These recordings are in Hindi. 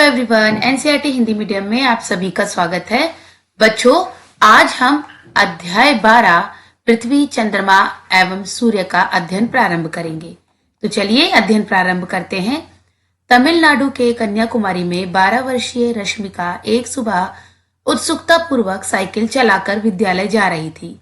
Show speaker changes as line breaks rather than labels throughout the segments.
एवरीवन, एनसीईआरटी हिंदी मीडियम में आप सभी का स्वागत है। बच्चों, आज हम अध्याय 12 पृथ्वी, चंद्रमा एवं सूर्य का अध्ययन प्रारंभ करेंगे। तो चलिए अध्ययन प्रारंभ करते हैं। तमिलनाडु के कन्याकुमारी में 12 वर्षीय रश्मिका एक सुबह उत्सुकता पूर्वक साइकिल चलाकर विद्यालय जा रही थी।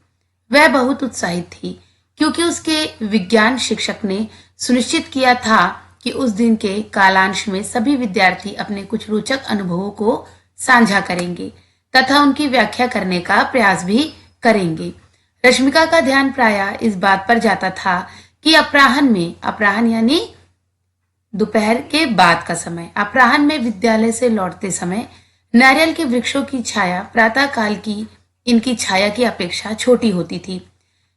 वह बहुत उत्साहित थी क्योंकि उसके विज्ञान शिक्षक ने सुनिश्चित किया था कि उस दिन के कालांश में सभी विद्यार्थी अपने कुछ रोचक अनुभवों को साझा करेंगे तथा उनकी व्याख्या करने का प्रयास भी करेंगे। रश्मिका का ध्यान प्रायः इस बात पर जाता था कि अपराह्न यानी दोपहर के बाद का समय, अपराह्न में विद्यालय से लौटते समय नारियल के वृक्षों की छाया प्रातः काल की इनकी छाया की अपेक्षा छोटी होती थी।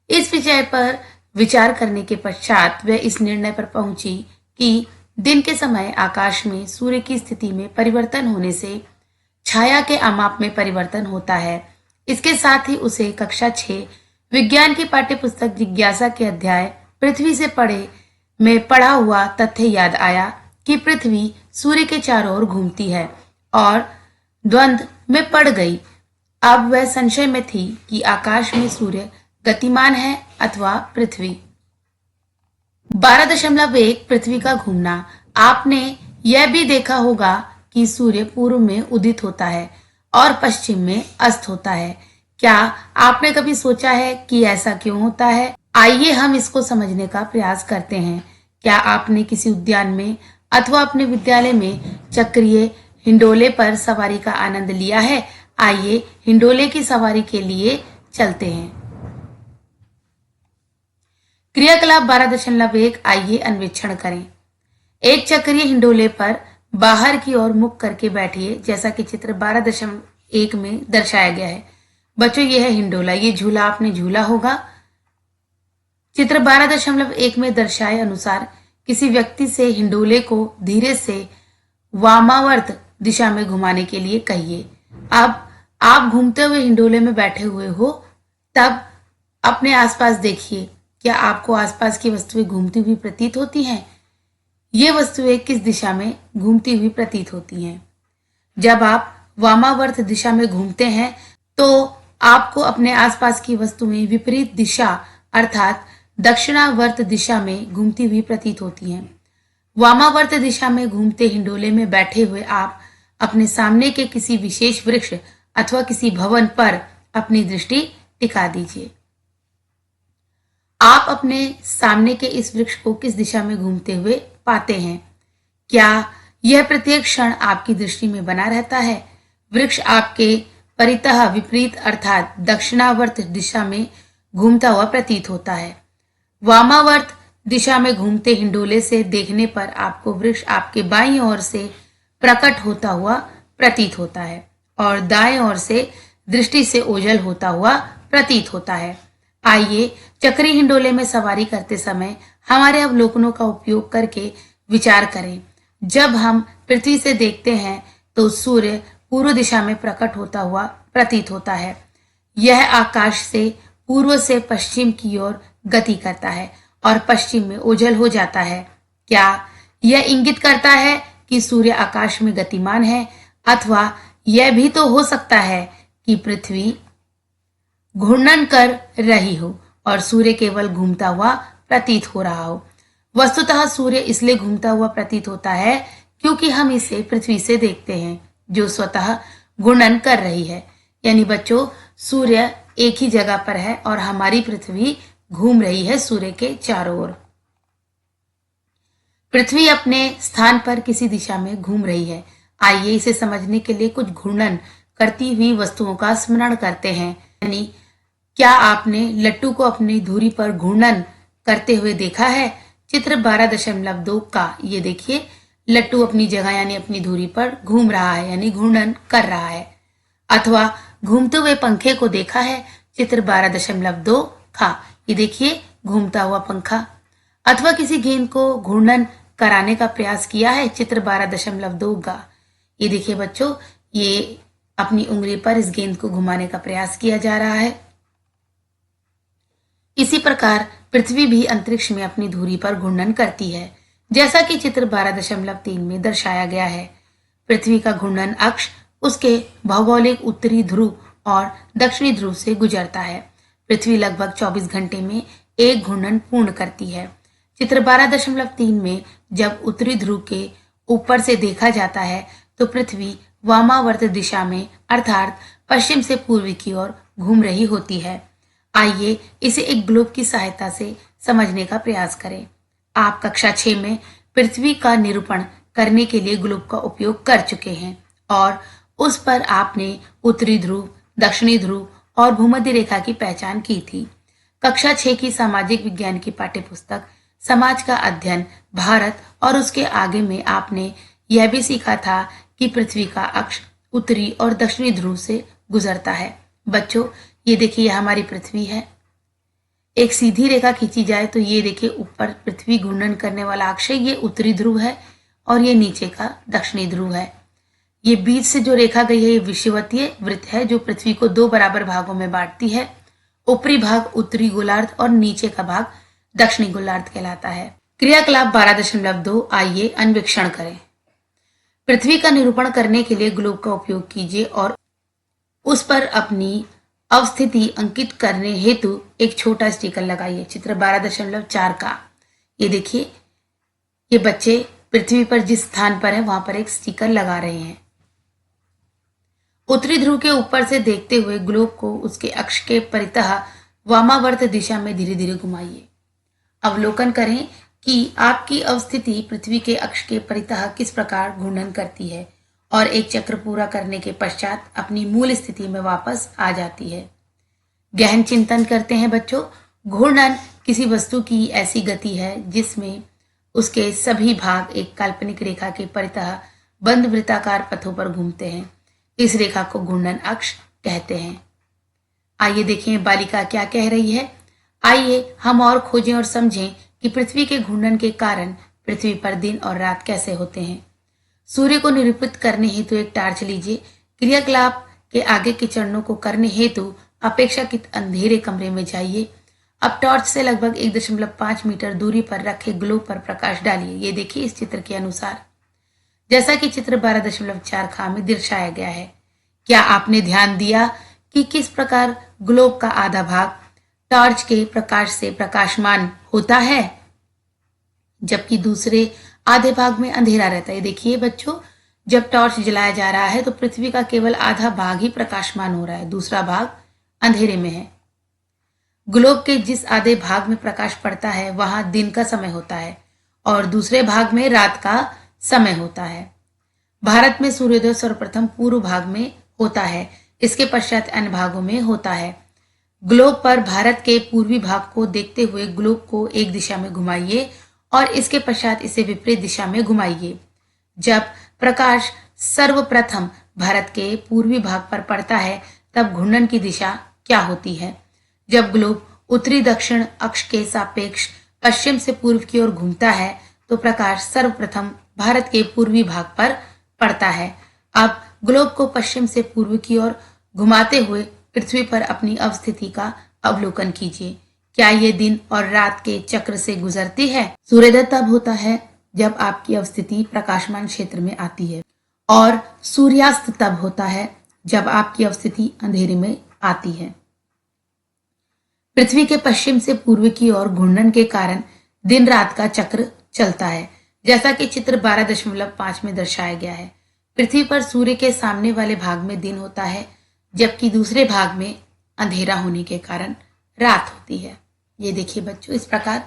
इस विषय पर विचार करने के पश्चात वह इस निर्णय पर पहुंची कि दिन के समय आकाश में सूर्य की स्थिति में परिवर्तन होने से छाया के अमाप में परिवर्तन होता है। इसके साथ ही उसे कक्षा 6 विज्ञान की पाठ्यपुस्तक जिज्ञासा के अध्याय पृथ्वी से पढ़ा हुआ तथ्य याद आया कि पृथ्वी सूर्य के चारों ओर घूमती है और द्वंद्व में पड़ गई। अब वह संशय में थी कि आकाश में सूर्य गतिमान है अथवा पृथ्वी। 12.1 पृथ्वी का घूमना। आपने यह भी देखा होगा कि सूर्य पूर्व में उदित होता है और पश्चिम में अस्त होता है। क्या आपने कभी सोचा है कि ऐसा क्यों होता है? आइए हम इसको समझने का प्रयास करते हैं। क्या आपने किसी उद्यान में अथवा अपने विद्यालय में चक्रीय हिंडोले पर सवारी का आनंद लिया है? आइए हिंडोले की सवारी के लिए चलते हैं। क्रियाकलाप 12.1 आइए अन्वेषण करें। एक चक्रीय हिंडोले पर बाहर की ओर मुख करके बैठिए, जैसा कि चित्र 12.1 में दर्शाया गया है। बच्चों, यह है हिंडोला। ये झूला आपने झूला होगा। चित्र 12.1 में दर्शाए अनुसार किसी व्यक्ति से हिंडोले को धीरे से वामावर्त दिशा में घुमाने के लिए कहिए। अब आप घूमते हुए हिंडोले में बैठे हुए हो, तब अपने आसपास देखिए। क्या आपको आसपास की वस्तुएं घूमती हुई प्रतीत होती हैं? ये वस्तुएं किस दिशा में घूमती हुई प्रतीत होती हैं? जब आप वामावर्त दिशा में घूमते हैं तो आपको अपने आसपास की वस्तुएं विपरीत दिशा अर्थात दक्षिणावर्त दिशा में घूमती हुई प्रतीत होती हैं। वामावर्त दिशा में घूमते हिंडोले में बैठे हुए आप अपने सामने के किसी विशेष वृक्ष अथवा किसी भवन पर अपनी दृष्टि टिका दीजिए। आप अपने सामने के इस वृक्ष को किस दिशा में घूमते हुए पाते हैं? क्या यह प्रत्येक क्षण आपकी दृष्टि में बना रहता है? वृक्ष आपके परितः विपरीत अर्थात दक्षिणावर्त दिशा में घूमता हुआ प्रतीत होता है। वामावर्त दिशा में घूमते हिंडोले से देखने पर आपको वृक्ष आपके बाईं ओर से प्रकट होता हुआ प्रतीत होता है और दाएं ओर से दृष्टि से ओझल होता हुआ प्रतीत होता है। आइए चक्री हिंडोले में सवारी करते समय हमारे अवलोकनों का उपयोग करके विचार करें। जब हम पृथ्वी से देखते हैं तो सूर्य पूर्व दिशा में प्रकट होता हुआ प्रतीत होता है। यह आकाश से पूर्व से पश्चिम की ओर गति करता है और पश्चिम में ओझल हो जाता है। क्या यह इंगित करता है कि सूर्य आकाश में गतिमान है? अथवा यह भी तो हो सकता है कि पृथ्वी घूर्णन कर रही हो और सूर्य केवल घूमता हुआ प्रतीत हो रहा हो। वस्तुतः सूर्य इसलिए घूमता हुआ प्रतीत होता है क्योंकि हम इसे पृथ्वी से देखते हैं जो स्वतः घूर्णन कर रही है। यानी बच्चों, सूर्य एक ही जगह पर है और हमारी पृथ्वी घूम रही है सूर्य के चारों ओर। पृथ्वी अपने स्थान पर किसी दिशा में घूम रही है। आइए इसे समझने के लिए कुछ घूर्णन करती हुई वस्तुओं का स्मरण करते हैं। यानी क्या आपने लट्टू को अपनी धुरी पर घूर्णन करते हुए देखा है? चित्र 12.2 का ये देखिए, लट्टू अपनी जगह यानी अपनी धुरी पर घूम रहा है यानी घूर्णन कर रहा है। अथवा घूमते हुए पंखे को देखा है? चित्र 12.2 का ये देखिए, घूमता हुआ पंखा। अथवा किसी गेंद को घूर्णन कराने का प्रयास किया है? चित्र 12.2 का ये देखिए बच्चों, ये अपनी उंगली पर इस गेंद को घुमाने का प्रयास किया जा रहा है। इसी प्रकार पृथ्वी भी अंतरिक्ष में अपनी धुरी पर घूर्णन करती है, जैसा कि चित्र 12.3 में दर्शाया गया है। पृथ्वी का घूर्णन अक्ष उसके भौगोलिक उत्तरी ध्रुव और दक्षिणी ध्रुव से गुजरता है। पृथ्वी लगभग 24 घंटे में एक घूर्णन पूर्ण करती है। चित्र 12.3 में जब उत्तरी ध्रुव के ऊपर से देखा जाता है तो पृथ्वी वामावर्त दिशा में अर्थात पश्चिम से पूर्व की ओर घूम रही होती है। आइए इसे एक ग्लोब की सहायता से समझने का प्रयास करें। आप कक्षा 6 में पृथ्वी का निरूपण करने के लिए ग्लोब का उपयोग कर चुके हैं और उस पर आपने उत्तरी ध्रुव, दक्षिणी ध्रुव और भूमध्य रेखा की पहचान की थी। कक्षा 6 की सामाजिक विज्ञान की पाठ्यपुस्तक समाज का अध्ययन भारत और उसके आगे में आपने यह भी सीखा था कि पृथ्वी का अक्ष उत्तरी और दक्षिणी ध्रुव से गुजरता है। बच्चों, ये देखिए यह हमारी पृथ्वी है। एक सीधी रेखा खींची जाए तो ये देखिए ऊपर पृथ्वी घूर्णन करने वाला अक्ष है, ये उत्तरी ध्रुव है और ये नीचे का दक्षिणी ध्रुव है। ये बीच से जो रेखा गई है ये विषुवतीय वृत्त है जो पृथ्वी को 2 बराबर भागों में बांटती है। ऊपरी भाग उत्तरी गोलार्ध और नीचे का भाग दक्षिणी गोलार्ध कहलाता है। क्रियाकलाप 12.2 आइए अन्वेषण करें। पृथ्वी का निरूपण करने के लिए ग्लोब का उपयोग कीजिए और उस पर अपनी अवस्थिति अंकित करने हेतु एक छोटा स्टिकर लगाइए। चित्र 12.4 का ये देखिए, ये बच्चे पृथ्वी पर जिस स्थान पर है वहां पर एक स्टिकर लगा रहे हैं। उत्तरी ध्रुव के ऊपर से देखते हुए ग्लोब को उसके अक्ष के परितः वामावर्त दिशा में धीरे धीरे घुमाइए। अवलोकन करें कि आपकी अवस्थिति पृथ्वी के अक्ष के परितः किस प्रकार घूर्णन करती है और एक चक्र पूरा करने के पश्चात अपनी मूल स्थिति में वापस आ जाती है। गहन चिंतन करते हैं बच्चों। घूर्णन किसी वस्तु की ऐसी गति है जिसमें उसके सभी भाग एक काल्पनिक रेखा के परितः बंद वृत्ताकार पथों पर घूमते हैं। इस रेखा को घूर्णन अक्ष कहते हैं। आइए देखें बालिका क्या कह रही है। आइए हम और खोजें और समझें कि पृथ्वी के घूर्णन के कारण पृथ्वी पर दिन और रात कैसे होते हैं। सूर्य को निरूपित करने हेतु एक टार्च लीजिए। क्रियाकलाप के आगे के चरणों को करने हेतु अपेक्षाकृत अंधेरे कमरे में जाइए। अब टॉर्च से लगभग 1.5 मीटर दूरी पर रखे ग्लोब पर प्रकाश डालिए। ये देखिए इस चित्र के अनुसार, जैसा कि चित्र 12.4 खा में दर्शाया गया है। क्या आपने ध्यान दिया कि किस प्रकार ग्लोब का आधा भाग टॉर्च के प्रकाश से प्रकाशमान होता है जबकि दूसरे आधे भाग में अंधेरा रहता है। देखिए बच्चों, जब टॉर्च जलाया जा रहा है तो पृथ्वी का केवल आधा भाग ही प्रकाशमान हो रहा है, दूसरा भाग अंधेरे में है। ग्लोब के जिस आधे भाग में प्रकाश पड़ता है वहां दिन का समय होता है और दूसरे भाग में रात का समय होता है। भारत में सूर्योदय सर्वप्रथम पूर्व भाग में होता है, इसके पश्चात अन्य भागों में होता है। ग्लोब पर भारत के पूर्वी भाग को देखते हुए ग्लोब को एक दिशा में घुमाइए और इसके पश्चात इसे विपरीत दिशा में घुमाइए। जब प्रकाश सर्वप्रथम भारत के पूर्वी भाग पर पड़ता है तब घूर्णन की दिशा क्या होती है। जब ग्लोब उत्तरी दक्षिण अक्ष के सापेक्ष पश्चिम से पूर्व की ओर घूमता है तो प्रकाश सर्वप्रथम भारत के पूर्वी भाग पर पड़ता है। अब ग्लोब को पश्चिम से पूर्व की ओर घुमाते हुए पृथ्वी पर अपनी अवस्थिति का अवलोकन कीजिए। क्या ये दिन और रात के चक्र से गुजरती है। सूर्योदय तब होता है जब आपकी अवस्थिति प्रकाशमान क्षेत्र में आती है और सूर्यास्त तब होता है जब आपकी अवस्थिति अंधेरे में आती है। पृथ्वी के पश्चिम से पूर्व की ओर घूर्णन के कारण दिन रात का चक्र चलता है, जैसा कि चित्र 12.5 में दर्शाया गया है। पृथ्वी पर सूर्य के सामने वाले भाग में दिन होता है जबकि दूसरे भाग में अंधेरा होने के कारण रात होती है। ये देखिए बच्चों, इस प्रकार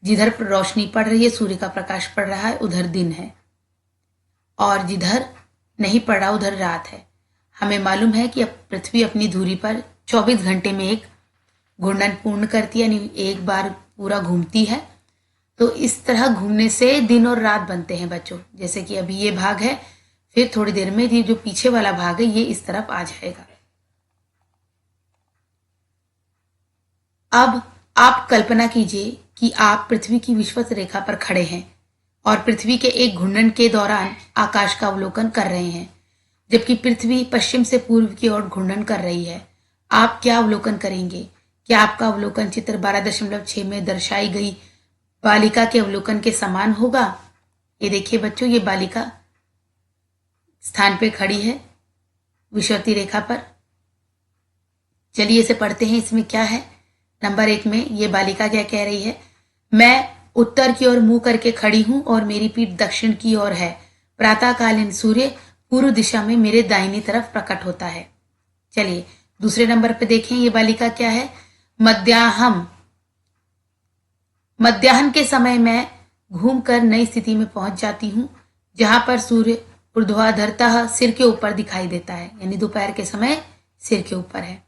जिधर रोशनी पड़ रही है, सूर्य का प्रकाश पड़ रहा है, उधर दिन है और जिधर नहीं पड़ रहा उधर रात है। हमें मालूम है कि अब पृथ्वी अपनी धुरी पर 24 घंटे में एक घूर्णन पूर्ण करती है, यानी एक बार पूरा घूमती है। तो इस तरह घूमने से दिन और रात बनते हैं बच्चों। जैसे कि अभी ये भाग है, फिर थोड़ी देर में ये जो पीछे वाला भाग है ये इस तरफ आ जाएगा। अब आप कल्पना कीजिए कि आप पृथ्वी की विषुवत रेखा पर खड़े हैं और पृथ्वी के एक घूर्णन के दौरान आकाश का अवलोकन कर रहे हैं जबकि पृथ्वी पश्चिम से पूर्व की ओर घूर्णन कर रही है। आप क्या अवलोकन करेंगे। क्या आपका अवलोकन चित्र 12.6 में दर्शाई गई बालिका के अवलोकन के समान होगा। ये देखिए बच्चों, ये बालिका स्थान पे खड़ी है विषुवती रेखा पर। चलिए इसे पढ़ते हैं, इसमें क्या है। नंबर 1 में ये बालिका क्या कह रही है, मैं उत्तर की ओर मुंह करके खड़ी हूं और मेरी पीठ दक्षिण की ओर है। प्रातःकालीन सूर्य पूर्व दिशा में मेरे दाहिनी तरफ प्रकट होता है। चलिए दूसरे नंबर पे देखें, ये बालिका क्या है, मध्याह्न के समय मैं घूमकर नई स्थिति में पहुंच जाती हूं जहां पर सूर्य ऊर्ध्वाधरतः सिर के ऊपर दिखाई देता है, यानी दोपहर के समय सिर के ऊपर है।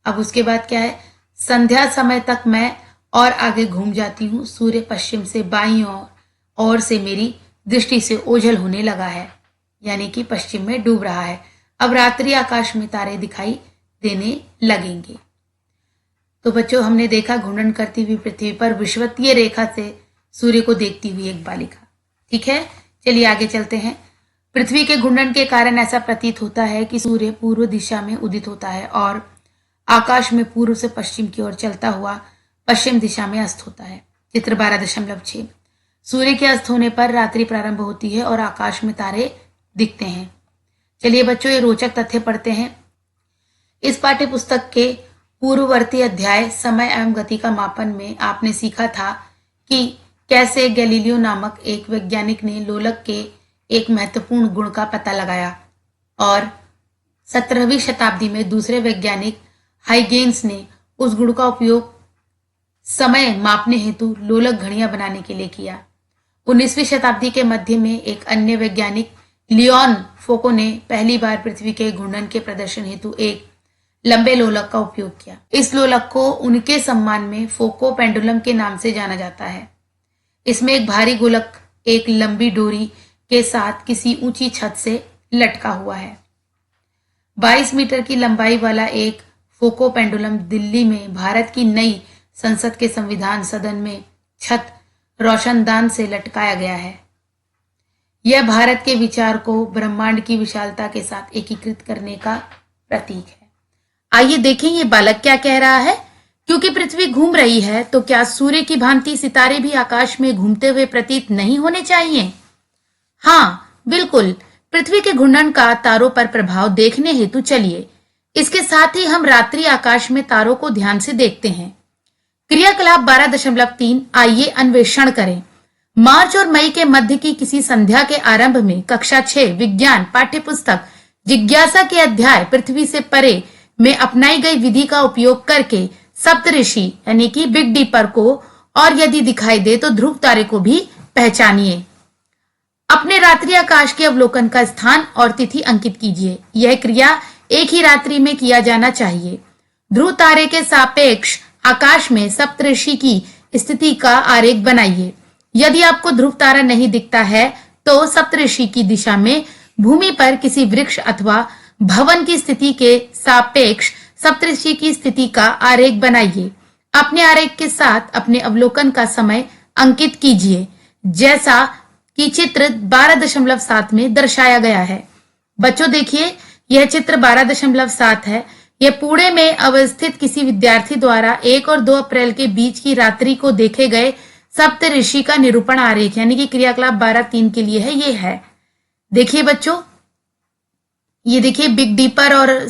अब उसके बाद क्या है, संध्या समय तक मैं और आगे घूम जाती हूँ। सूर्य पश्चिम से बाईं ओर से मेरी दृष्टि से ओझल होने लगा है, यानी कि पश्चिम में डूब रहा है। अब रात्रि आकाश में तारे दिखाई देने लगेंगे। तो बच्चों हमने देखा घूर्णन करती हुई पृथ्वी पर विषुवतीय रेखा से सूर्य को देखती हुई एक बालिका। ठीक है, चलिए आगे चलते हैं। पृथ्वी के घूर्णन के कारण ऐसा प्रतीत होता है कि सूर्य पूर्व दिशा में उदित होता है और आकाश में पूर्व से पश्चिम की ओर चलता हुआ पश्चिम दिशा में अस्त होता है। चित्र 12.6। सूर्य के अस्त होने पर रात्रि प्रारंभ होती है और आकाश में तारे दिखते हैं। चलिए बच्चों ये रोचक तथ्य पढ़ते हैं। इस पाठ्य पुस्तक के पूर्ववर्ती अध्याय समय एवं गति का मापन में आपने सीखा था कि कैसे गैलीलियो नामक एक वैज्ञानिक ने लोलक के एक महत्वपूर्ण गुण का पता लगाया और 17वीं शताब्दी में दूसरे वैज्ञानिक हाइगेन्स ने उस गुण का उपयोग समय मापने हेतु लोलक घड़ियां बनाने के लिए किया। 19वीं शताब्दी के मध्य में एक अन्य वैज्ञानिक लियोन फोको ने पहली बार पृथ्वी के घूर्णन के प्रदर्शन हेतु एक लंबे लोलक का उपयोग किया। इस लोलक को उनके सम्मान में फोको पेंडुलम के नाम से जाना जाता है। इसमें एक भारी गोलक एक लंबी डोरी के साथ किसी ऊंची छत से लटका हुआ है। 22 मीटर की लंबाई वाला एक फोको पेंडुलम दिल्ली में भारत की नई संसद के संविधान सदन में छत रोशनदान से लटकाया गया है। यह भारत के विचार को ब्रह्मांड की विशालता के साथ एकीकृत करने का प्रतीक है। आइए देखें ये बालक क्या कह रहा है। क्योंकि पृथ्वी घूम रही है तो क्या सूर्य की भांति सितारे भी आकाश में घूमते हुए प्रतीत नहीं होने चाहिए? हाँ बिल्कुल, पृथ्वी के घूर्णन का तारों पर प्रभाव देखने हेतु चलिए इसके साथ ही हम रात्रि आकाश में तारों को ध्यान से देखते हैं। क्रियाकलाप 12.3 आइए अन्वेषण करें। मार्च और मई के मध्य की किसी संध्या के आरंभ में कक्षा 6 विज्ञान पाठ्य पुस्तक जिज्ञासा के अध्याय पृथ्वी से परे में अपनाई गई विधि का उपयोग करके सप्तऋषि यानी कि बिग डीपर को और यदि दिखाई दे तो ध्रुव तारे को भी पहचानिए। अपने रात्रि आकाश के अवलोकन का स्थान और तिथि अंकित कीजिए। यह क्रिया एक ही रात्रि में किया जाना चाहिए। ध्रुव तारे के सापेक्ष आकाश में सप्तऋषि की स्थिति का आरेख बनाइए। यदि आपको ध्रुव तारा नहीं दिखता है तो सप्तऋषि की दिशा में भूमि पर किसी वृक्ष अथवा भवन की स्थिति के सापेक्ष सप्तऋषि की स्थिति का आरेख बनाइए। अपने आरेख के साथ अपने अवलोकन का समय अंकित कीजिए जैसा कि चित्र 12.7 में दर्शाया गया है। बच्चों देखिए यह चित्र 12.7 है। यह पुणे में अवस्थित किसी विद्यार्थी द्वारा 1 और 2 अप्रैल के बीच की रात्रि को देखे गए सप्तऋषि का निरूपण आरेख यानी कि क्रियाकलाप 12.3 के लिए है। ये है, देखिए बच्चों, ये देखिए बिग डीपर और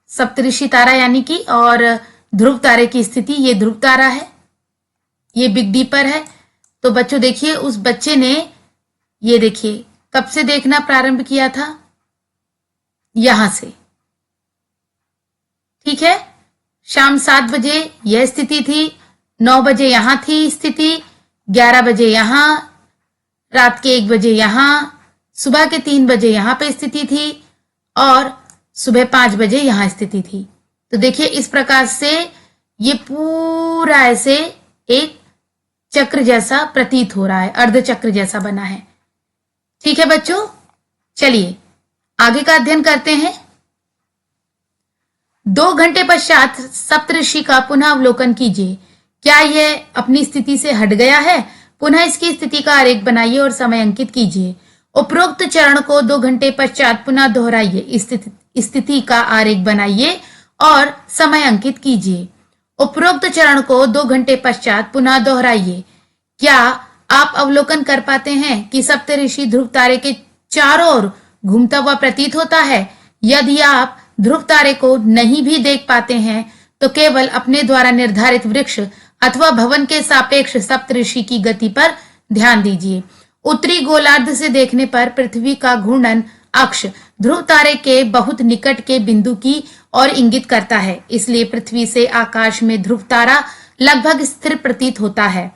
सप्तऋषि तारा यानी कि और ध्रुव तारे की स्थिति। ये ध्रुव तारा है, ये बिग डीपर है। तो बच्चों देखिए उस बच्चे ने ये देखिए कब से देखना प्रारंभ किया था, यहां से। ठीक है, शाम 7 बजे यह स्थिति थी, 9 बजे यहां थी स्थिति, 11 बजे यहां, रात के 1 बजे यहां, सुबह के 3 बजे यहां पे स्थिति थी और सुबह 5 बजे यहां स्थिति थी। तो देखिए इस प्रकार से ये पूरा ऐसे एक चक्र जैसा प्रतीत हो रहा है, अर्धचक्र जैसा बना है। ठीक है बच्चों, चलिए आगे का अध्ययन करते हैं। 2 घंटे पश्चात सप्तऋषि का पुनः अवलोकन कीजिए। क्या यह अपनी स्थिति से हट गया है? पुनः इसकी स्थिति का आरेख बनाइए और समय अंकित कीजिए। उपरोक्त चरण को 2 घंटे पश्चात पुनः दोहराइए। स्थिति का आरेख बनाइए और समय अंकित कीजिए। उपरोक्त चरण को 2 घंटे पश्चात पुनः दोहराइए। क्या आप अवलोकन कर पाते हैं कि सप्तऋषि ध्रुव तारे के चारों ओर घूमता हुआ प्रतीत होता है। यदि आप ध्रुव तारे को नहीं भी देख पाते हैं तो केवल अपने द्वारा निर्धारित वृक्ष अथवा भवन के सापेक्ष सप्तऋषि की गति पर ध्यान दीजिए। उत्तरी गोलार्ध से देखने पर पृथ्वी का घूर्णन अक्ष ध्रुव तारे के बहुत निकट के बिंदु की ओर इंगित करता है, इसलिए पृथ्वी से आकाश में ध्रुव तारा लगभग स्थिर प्रतीत होता है।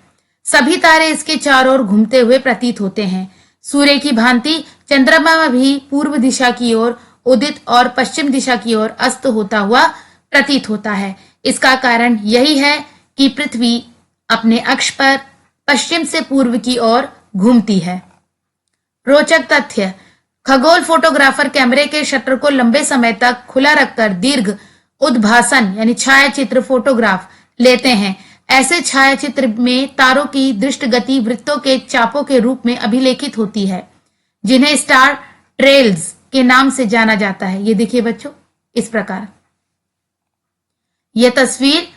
सभी तारे इसके चारों ओर घूमते हुए प्रतीत होते हैं। सूर्य की भांति चंद्रमा भी पूर्व दिशा की ओर उदित और पश्चिम दिशा की ओर अस्त होता हुआ प्रतीत होता है। इसका कारण यही है कि पृथ्वी अपने अक्ष पर पश्चिम से पूर्व की ओर घूमती है। रोचक तथ्य, खगोल फोटोग्राफर कैमरे के शटर को लंबे समय तक खुला रखकर दीर्घ उद्भासन यानी छायाचित्र फोटोग्राफ लेते हैं। ऐसे छायाचित्र में तारों की दृष्ट गति वृत्तों के चापों के रूप में अभिलेखित होती है, जिन्हें स्टार ट्रेल्स के नाम से जाना जाता है। ये देखिए बच्चों, इस प्रकार यह तस्वीर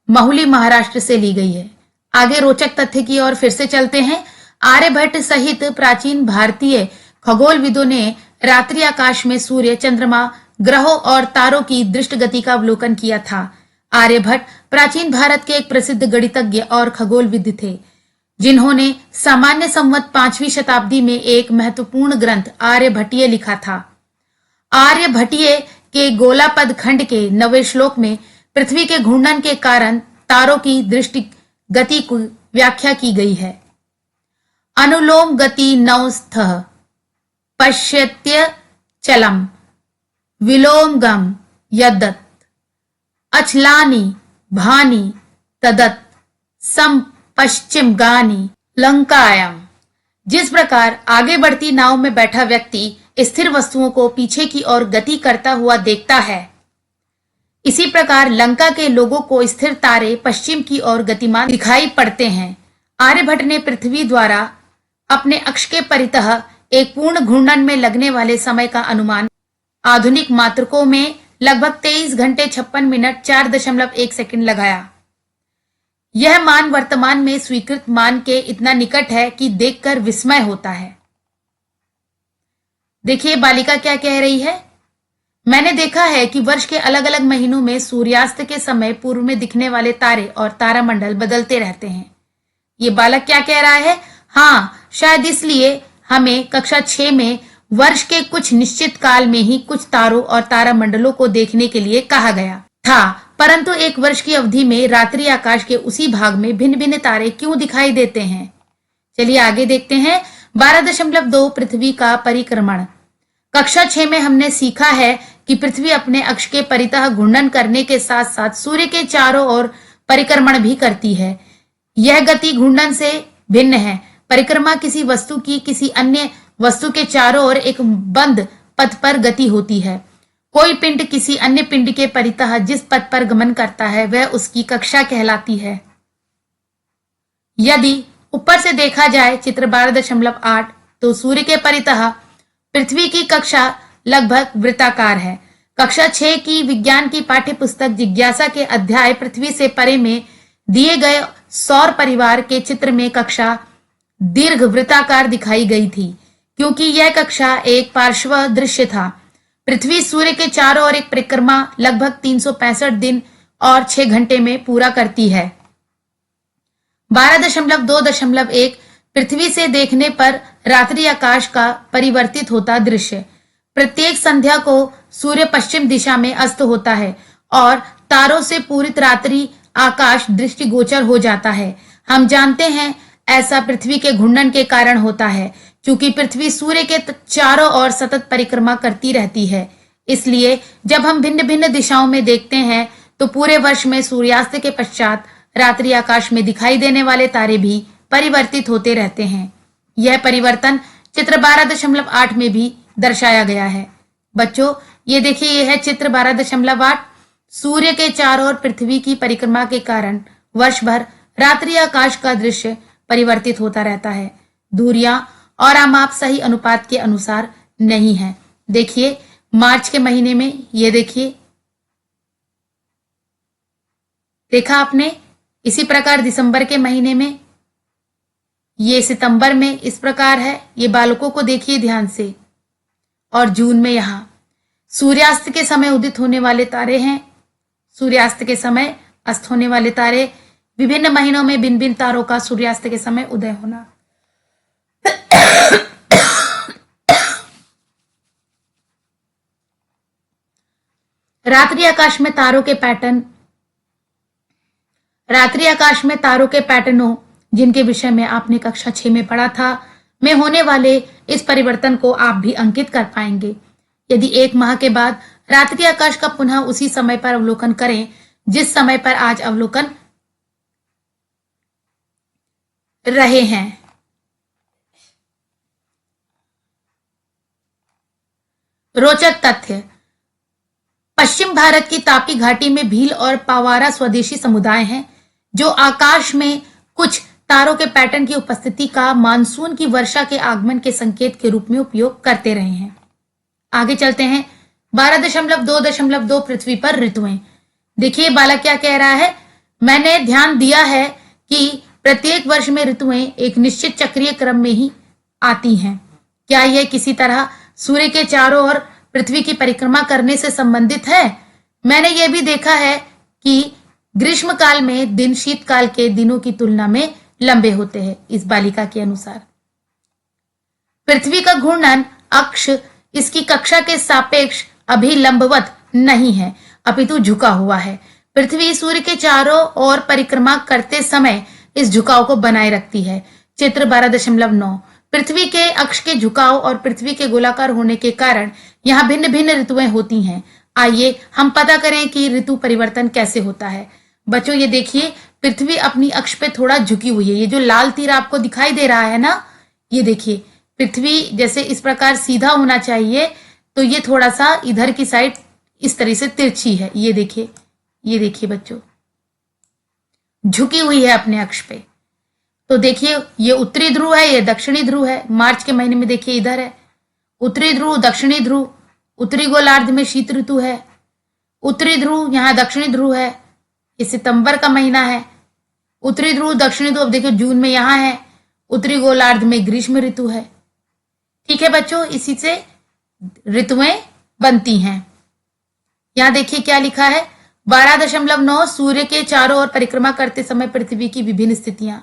महुली महाराष्ट्र से ली गई है। आगे रोचक तथ्य की ओर फिर से चलते हैं। आर्यभट्ट सहित प्राचीन भारतीय खगोलविदों ने रात्रि आकाश में सूर्य, चंद्रमा, ग्रहों और तारों की दृष्ट गति का अवलोकन किया था। आर्यभट्ट प्राचीन भारत के एक प्रसिद्ध गणितज्ञ और खगोलविद थे, जिन्होंने सामान्य संवत 5वीं शताब्दी में एक महत्वपूर्ण ग्रंथ आर्यभट्टीय लिखा था। आर्यभट्टीय के गोलापद खंड के 9वें श्लोक में पृथ्वी के घूर्णन के कारण तारों की दृष्टि गति की व्याख्या की गई है। अनुलोम गति नौस्थः पश्यत्य चलम विलोमगम यदत् अचलानि भानि तदत् सम पश्चिम गानी लंकायाम। जिस प्रकार आगे बढ़ती नाव में बैठा व्यक्ति स्थिर वस्तुओं को पीछे की ओर गति करता हुआ देखता है, इसी प्रकार लंका के लोगों को स्थिर तारे पश्चिम की ओर गतिमान दिखाई पड़ते हैं। आर्यभट्ट ने पृथ्वी द्वारा अपने अक्ष के परितः एक पूर्ण घूर्णन में लगने वाले समय का अनुमान आधुनिक मात्रकों में लगभग 23 घंटे 56 मिनट 4.1 सेकंड लगाया। यह मान वर्तमान में स्वीकृत मान के इतना निकट है कि देखकर विस्मय होता है। देखिए बालिका क्या कह रही है। मैंने देखा है कि वर्ष के अलग अलग महीनों में सूर्यास्त के समय पूर्व में दिखने वाले तारे और तारामंडल बदलते रहते हैं। ये बालक क्या कह रहा है? हाँ, शायद इसलिए हमें कक्षा 6 में वर्ष के कुछ निश्चित काल में ही कुछ तारों और तारामंडलों को देखने के लिए कहा गया था, परंतु एक वर्ष की अवधि में रात्रि आकाश के उसी भाग में भिन्न भिन्न तारे क्यों दिखाई देते हैं। चलिए आगे देखते हैं। 12.2 पृथ्वी का परिक्रमण। कक्षा 6 में हमने सीखा है कि पृथ्वी अपने अक्ष के परितः घूर्णन करने के साथ साथ सूर्य के चारों ओर परिक्रमण भी करती है। यह गति घूर्णन से भिन्न है। परिक्रमा किसी वस्तु की किसी अन्य वस्तु के चारों ओर एक बंद पथ पर गति होती है। कोई पिंड किसी अन्य पिंड के परितः जिस पथ पर गमन करता है वह उसकी कक्षा कहलाती है। यदि ऊपर से देखा जाए चित्र 12.8 तो सूर्य के परितः पृथ्वी की कक्षा लगभग वृत्ताकार है। कक्षा 6 की विज्ञान की पाठ्य पुस्तक जिज्ञासा के अध्याय पृथ्वी से परे में दिए गए सौर परिवार के चित्र में कक्षा दीर्घ वृत्ताकार दिखाई गई थी, क्योंकि यह कक्षा एक पार्श्व दृश्य था। पृथ्वी सूर्य के चारों ओर एक परिक्रमा लगभग 365 दिन और 6 घंटे में पूरा करती है। 12.2.1 पृथ्वी से देखने पर रात्रि आकाश का परिवर्तित होता दृश्य। प्रत्येक संध्या को सूर्य पश्चिम दिशा में अस्त होता है और तारों से पूरित रात्रि आकाश दृष्टिगोचर हो जाता है। हम जानते हैं ऐसा पृथ्वी के घूर्णन के कारण होता है, क्योंकि पृथ्वी सूर्य के चारों ओर सतत परिक्रमा करती रहती है। इसलिए जब हम भिन्न भिन्न दिशाओं में देखते हैं तो पूरे वर्ष में सूर्यास्त के पश्चात रात्रि आकाश में दिखाई देने वाले तारे भी परिवर्तित होते रहते हैं। यह परिवर्तन चित्र 12.8 में भी दर्शाया गया है। बच्चों ये देखिए, यह है चित्र 12.8। सूर्य के चारों ओर पृथ्वी की परिक्रमा के कारण वर्ष भर रात्रि आकाश का दृश्य परिवर्तित होता रहता है। दूरियां और आमाप सही अनुपात के अनुसार नहीं है। देखिए मार्च के महीने में ये देखिए, देखा आपने। इसी प्रकार दिसंबर के महीने में, ये सितंबर में इस प्रकार है। ये बालकों को देखिए ध्यान से। और जून में यहाँ सूर्यास्त के समय उदित होने वाले तारे हैं। सूर्यास्त के समय अस्त होने वाले तारे, विभिन्न महीनों में भिन्न भिन्न तारों का सूर्यास्त के समय उदय होना। रात्रि आकाश में तारों के पैटर्नों जिनके विषय में आपने कक्षा 6 में पढ़ा था, में होने वाले इस परिवर्तन को आप भी अंकित कर पाएंगे। यदि 1 माह के बाद रात्रि आकाश का पुनः उसी समय पर अवलोकन करें जिस समय पर आज अवलोकन रहे हैं। रोचक तथ्य, पश्चिम भारत की तापी घाटी में भील और पावारा स्वदेशी समुदाय हैं जो आकाश में कुछ तारों के पैटर्न की उपस्थिति का मानसून की वर्षा के आगमन के संकेत के रूप में उपयोग करते रहे हैं। आगे चलते हैं। 12.2.2 पृथ्वी पर ऋतुएं। देखिए बालक क्या कह रहा है, मैंने ध्यान दिया है कि प्रत्येक वर्ष में ऋतुएं एक निश्चित चक्रीय क्रम में ही आती हैं। क्या यह किसी तरह सूर्य के चारों ओर पृथ्वी की परिक्रमा करने से संबंधित है? मैंने यह भी देखा है कि ग्रीष्म काल में दिन शीतकाल के दिनों की तुलना में लंबे होते हैं। इस बालिका के अनुसार पृथ्वी का घूर्णन अक्ष इसकी कक्षा के सापेक्ष अभी लंबवत नहीं है, अपितु झुका हुआ है। पृथ्वी सूर्य के चारों ओर परिक्रमा करते समय इस झुकाव को बनाए रखती है। चित्र 12.9। पृथ्वी के अक्ष के झुकाव और पृथ्वी के गोलाकार होने के कारण यहाँ भिन्न भिन्न ऋतुएं होती हैं। आइए हम पता करें कि ऋतु परिवर्तन कैसे होता है। बच्चों ये देखिए, पृथ्वी अपनी अक्ष पे थोड़ा झुकी हुई है। ये जो लाल तीर आपको दिखाई दे रहा है ना, ये देखिए पृथ्वी जैसे इस प्रकार सीधा होना चाहिए, तो ये थोड़ा सा इधर की साइड इस तरह से तिरछी है। ये देखिए बच्चों, झुकी हुई है अपने अक्ष पे। तो देखिए ये उत्तरी ध्रुव है, ये दक्षिणी ध्रुव है। मार्च के महीने में देखिए इधर है उत्तरी ध्रुव, दक्षिणी ध्रुव। उत्तरी गोलार्ध में शीत ऋतु है। उत्तरी ध्रुव यहाँ दक्षिणी ध्रुव है। ये सितंबर का महीना है। उत्तरी ध्रुव दक्षिणी ध्रुव, अब देखिए जून में यहाँ है। उत्तरी गोलार्ध में ग्रीष्म ऋतु है। ठीक है बच्चों, इसी से ऋतुएं बनती हैं। यहां देखिए क्या लिखा है, 12.9 सूर्य के चारों ओर परिक्रमा करते समय पृथ्वी की विभिन्न स्थितियां।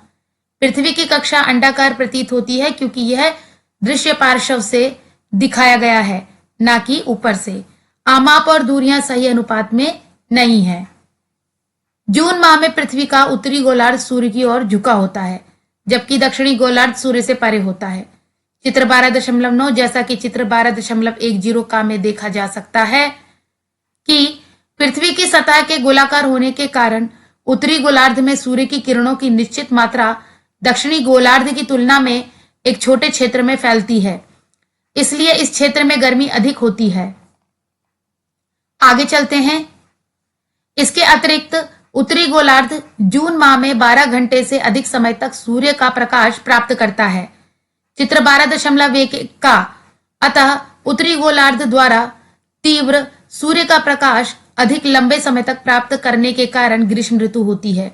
पृथ्वी की कक्षा अंडाकार प्रतीत होती है क्योंकि यह दृश्य पार्श्व से दिखाया गया है, ना कि ऊपर से। आमाप और दूरियां सही अनुपात में नहीं है। जून माह में पृथ्वी का उत्तरी गोलार्ध सूर्य की ओर झुका होता है, जबकि दक्षिणी गोलार्ध सूर्य से परे होता है। चित्र 12.9 जैसा कि चित्र 12.10 का में देखा जा सकता है कि पृथ्वी की सतह के गोलाकार होने के कारण उत्तरी गोलार्ध में सूर्य की किरणों की निश्चित मात्रा दक्षिणी गोलार्ध की तुलना में एक छोटे क्षेत्र में फैलती है, इसलिए इस क्षेत्र में गर्मी अधिक होती है। आगे चलते हैं। इसके अतिरिक्त उत्तरी गोलार्ध जून माह में 12 घंटे से अधिक समय तक सूर्य का प्रकाश प्राप्त करता है। चित्र 12.1 का, अतः उत्तरी गोलार्ध द्वारा तीव्र सूर्य का प्रकाश अधिक लंबे समय तक प्राप्त करने के कारण ग्रीष्म ऋतु होती है।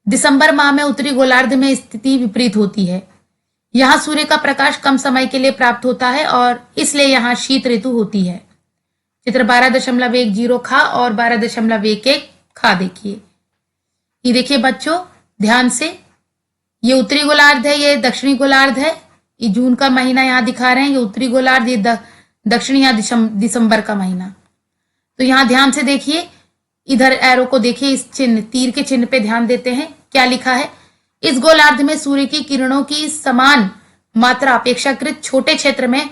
दिसंबर माह में उत्तरी गोलार्ध में स्थिति विपरीत होती है। यहाँ सूर्य का प्रकाश कम समय के लिए प्राप्त होता है और इसलिए यहाँ शीत ऋतु होती है। चित्र 12.10 खा और 12.11 खा देखिए। ये देखिए बच्चों ध्यान से, ये उत्तरी गोलार्ध है, ये दक्षिणी गोलार्ध है। ये जून का महीना यहाँ दिखा रहे हैं, ये उत्तरी गोलार्ध, ये दक्षिणी या दिसंबर का महीना। तो यहाँ ध्यान से देखिए, इधर एरो को देखिए, इस चिन्ह तीर के चिन्ह पे ध्यान देते हैं। क्या लिखा है, इस गोलार्ध में सूर्य की किरणों की समान मात्रा अपेक्षाकृत छोटे क्षेत्र में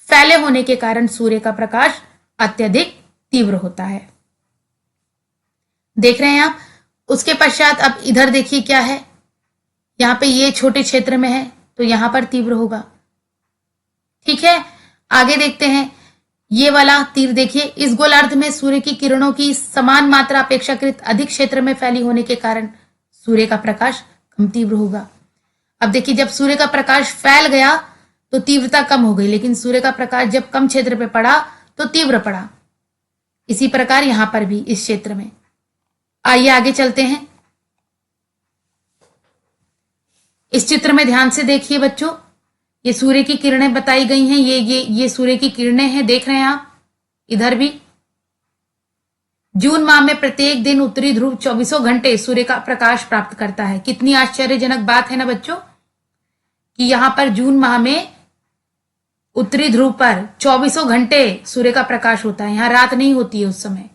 फैले होने के कारण सूर्य का प्रकाश अत्यधिक तीव्र होता है। देख रहे हैं आप। उसके पश्चात अब इधर देखिए क्या है, यहाँ पे ये छोटे क्षेत्र में है तो यहां पर तीव्र होगा। ठीक है, आगे देखते हैं। ये वाला तीर देखिए, इस गोलार्ध में सूर्य की किरणों की समान मात्रा अपेक्षाकृत अधिक क्षेत्र में फैली होने के कारण सूर्य का प्रकाश कम तीव्र होगा। अब देखिए, जब सूर्य का प्रकाश फैल गया तो तीव्रता कम हो गई, लेकिन सूर्य का प्रकाश जब कम क्षेत्र पे पड़ा तो तीव्र पड़ा। इसी प्रकार यहां पर भी इस क्षेत्र में। आइए आगे चलते हैं। इस चित्र में ध्यान से देखिए बच्चों, ये सूर्य की किरणें बताई गई हैं, ये सूर्य की किरणें हैं, देख रहे हैं आप इधर भी। जून माह में प्रत्येक दिन उत्तरी ध्रुव 24 घंटे सूर्य का प्रकाश प्राप्त करता है। कितनी आश्चर्यजनक बात है ना बच्चों, कि यहां पर जून माह में उत्तरी ध्रुव पर 24 घंटे सूर्य का प्रकाश होता है, यहां रात नहीं होती है उस समय।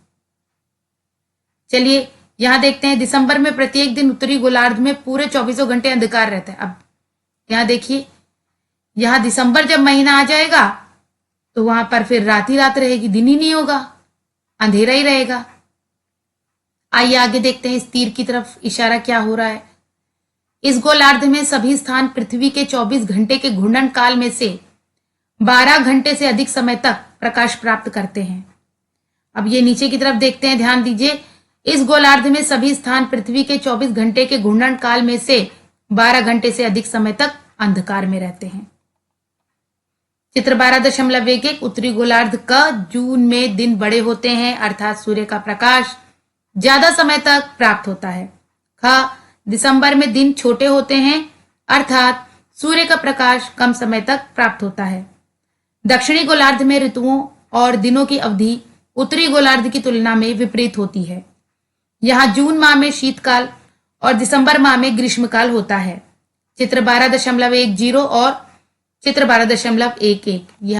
चलिए यहां देखते हैं, दिसंबर में प्रत्येक दिन उत्तरी गोलार्ध में पूरे 24 घंटे अंधकार रहता है। अब यहां देखिए, यहां दिसंबर जब महीना आ जाएगा तो वहां पर फिर रात ही रात रहेगी, दिन ही नहीं होगा, अंधेरा ही रहेगा। आइए आगे देखते हैं, इस तीर की तरफ इशारा क्या हो रहा है। इस गोलार्ध में सभी स्थान पृथ्वी के 24 घंटे के घूर्णन काल में से 12 घंटे से अधिक समय तक प्रकाश प्राप्त करते हैं। अब ये नीचे की तरफ देखते हैं, ध्यान दीजिए। इस गोलार्ध में सभी स्थान पृथ्वी के 24 घंटे के घूर्णन काल में से 12 घंटे से अधिक समय तक अंधकार में रहते हैं। चित्र 12.11 उत्तरी गोलार्ध का जून में दिन बड़े होते हैं, अर्थात सूर्य का प्रकाश ज्यादा समय तक प्राप्त होता है। ख दिसंबर में दिन छोटे होते हैं, अर्थात सूर्य का प्रकाश कम समय तक प्राप्त होता है। दक्षिणी गोलार्ध में ऋतुओं और दिनों की अवधि उत्तरी गोलार्ध की तुलना में विपरीत होती है। यहां जून माह में शीतकाल और दिसंबर माह में ग्रीष्मकाल होता है। चित्र 12.10 और चित्र 12.11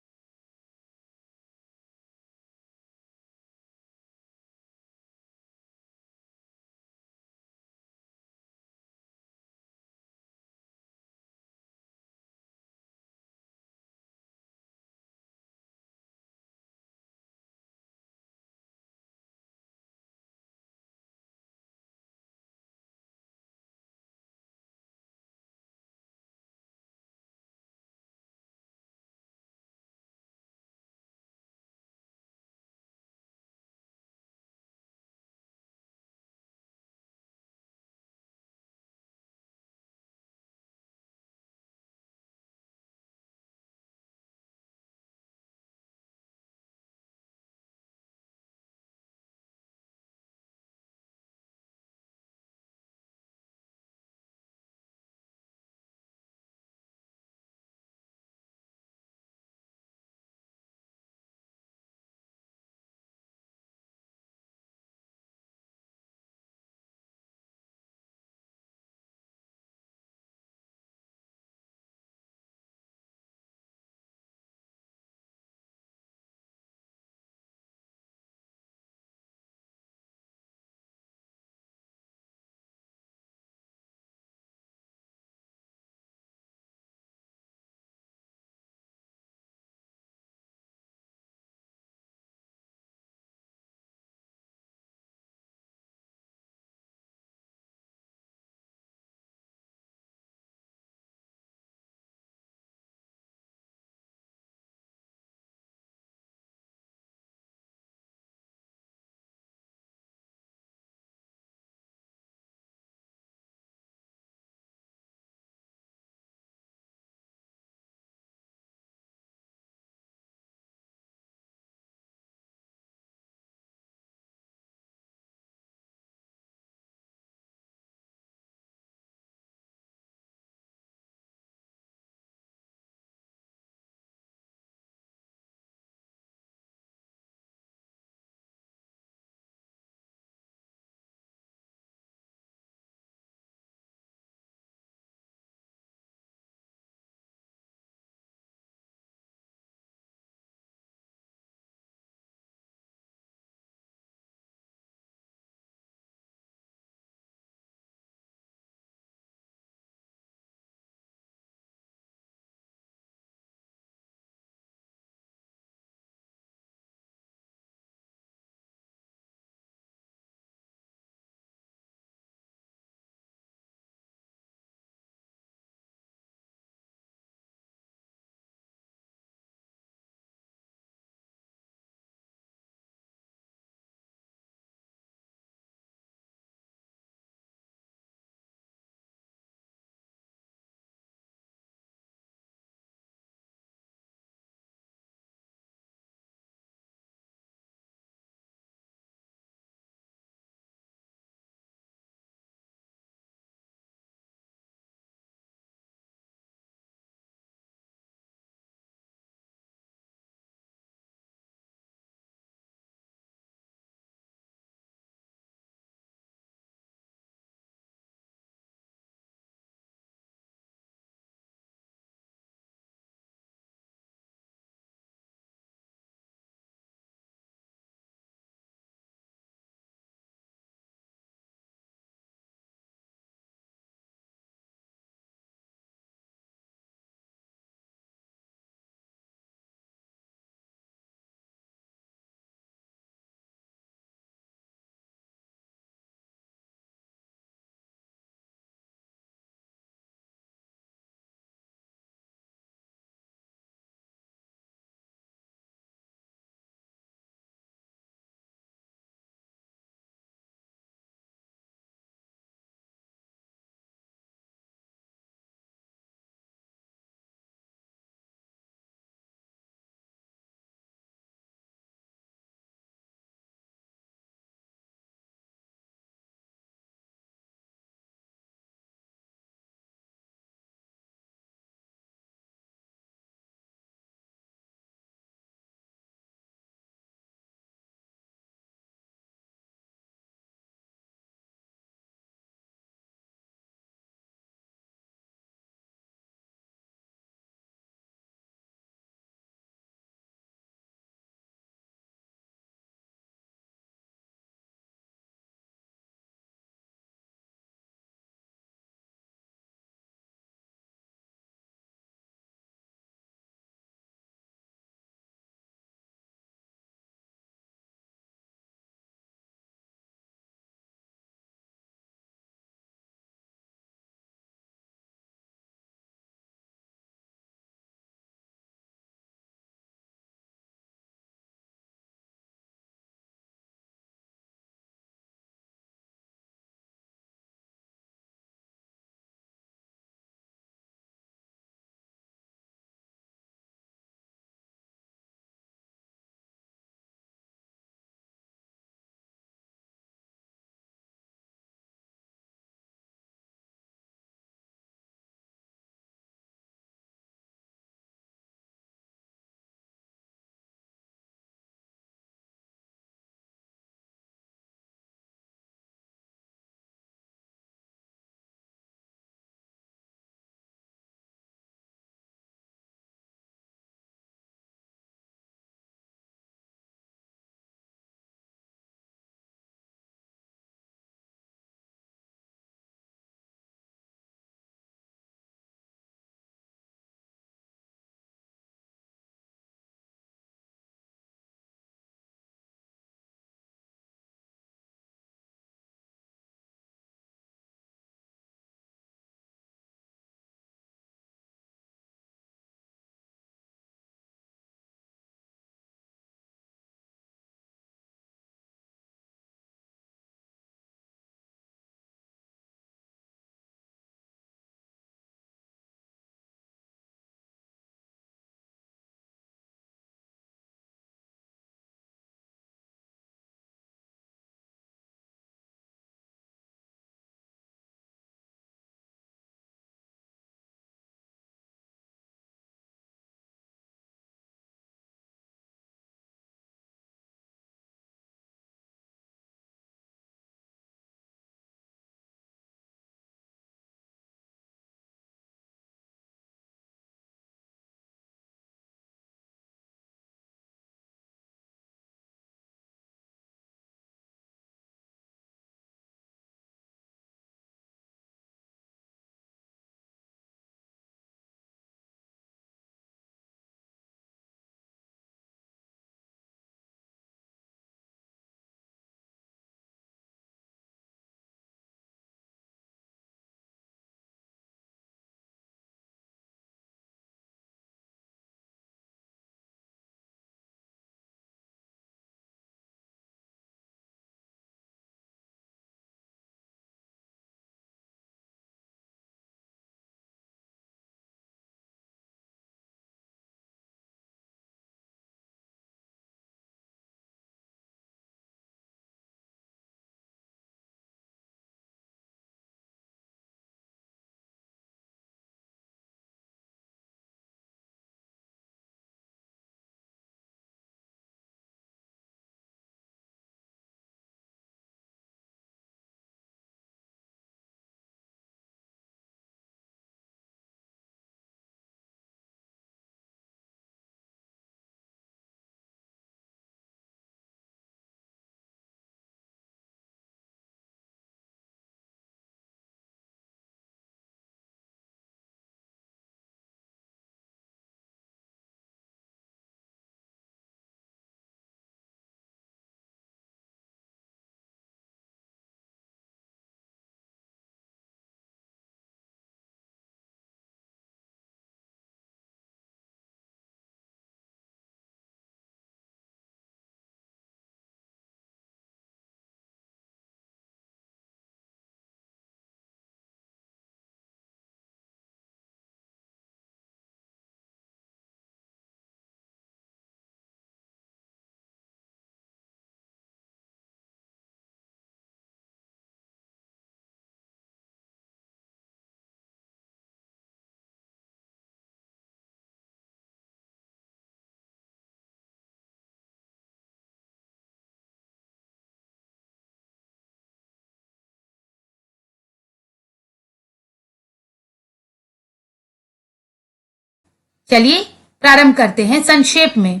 चलिए प्रारंभ करते हैं संक्षेप में।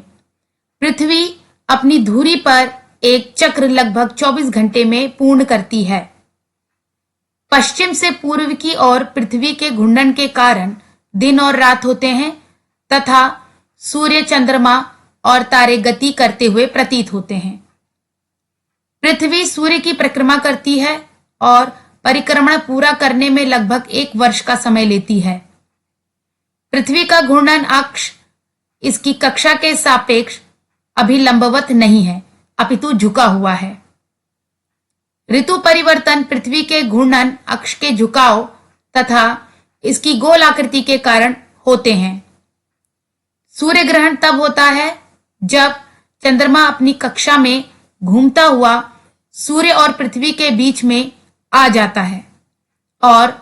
पृथ्वी अपनी धुरी पर एक चक्र लगभग 24 घंटे में पूर्ण करती है। पश्चिम से पूर्व की ओर पृथ्वी के घूर्णन के कारण दिन और रात होते हैं तथा सूर्य, चंद्रमा और तारे गति करते हुए प्रतीत होते हैं। पृथ्वी सूर्य की परिक्रमा करती है और परिक्रमण पूरा करने में लगभग 1 वर्ष का समय लेती है। पृथ्वी का घूर्णन अक्ष इसकी कक्षा के सापेक्ष अभी लंबवत नहीं है, अपितु झुका हुआ है। ऋतु परिवर्तन पृथ्वी के घूर्णन अक्ष के झुकाव तथा इसकी गोल आकृति के कारण होते हैं। सूर्य ग्रहण तब होता है जब चंद्रमा अपनी कक्षा में घूमता हुआ सूर्य और पृथ्वी के बीच में आ जाता है और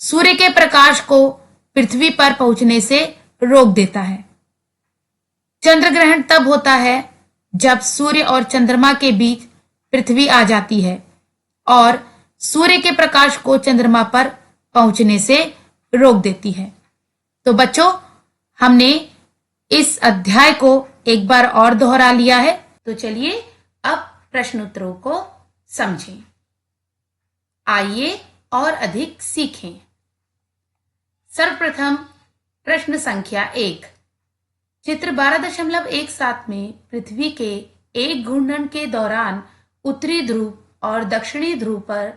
सूर्य के प्रकाश को पृथ्वी पर पहुंचने से रोक देता है। चंद्र ग्रहण तब होता है जब सूर्य और चंद्रमा के बीच पृथ्वी आ जाती है और सूर्य के प्रकाश को चंद्रमा पर पहुंचने से रोक देती है। तो बच्चों, हमने इस अध्याय को एक बार और दोहरा लिया है। तो चलिए अब प्रश्नोत्तरों को समझें। आइए और अधिक सीखें। सर्वप्रथम प्रश्न संख्या 1। चित्र 12.17 में पृथ्वी के एक घूर्णन के दौरान उत्तरी ध्रुव और दक्षिणी ध्रुव पर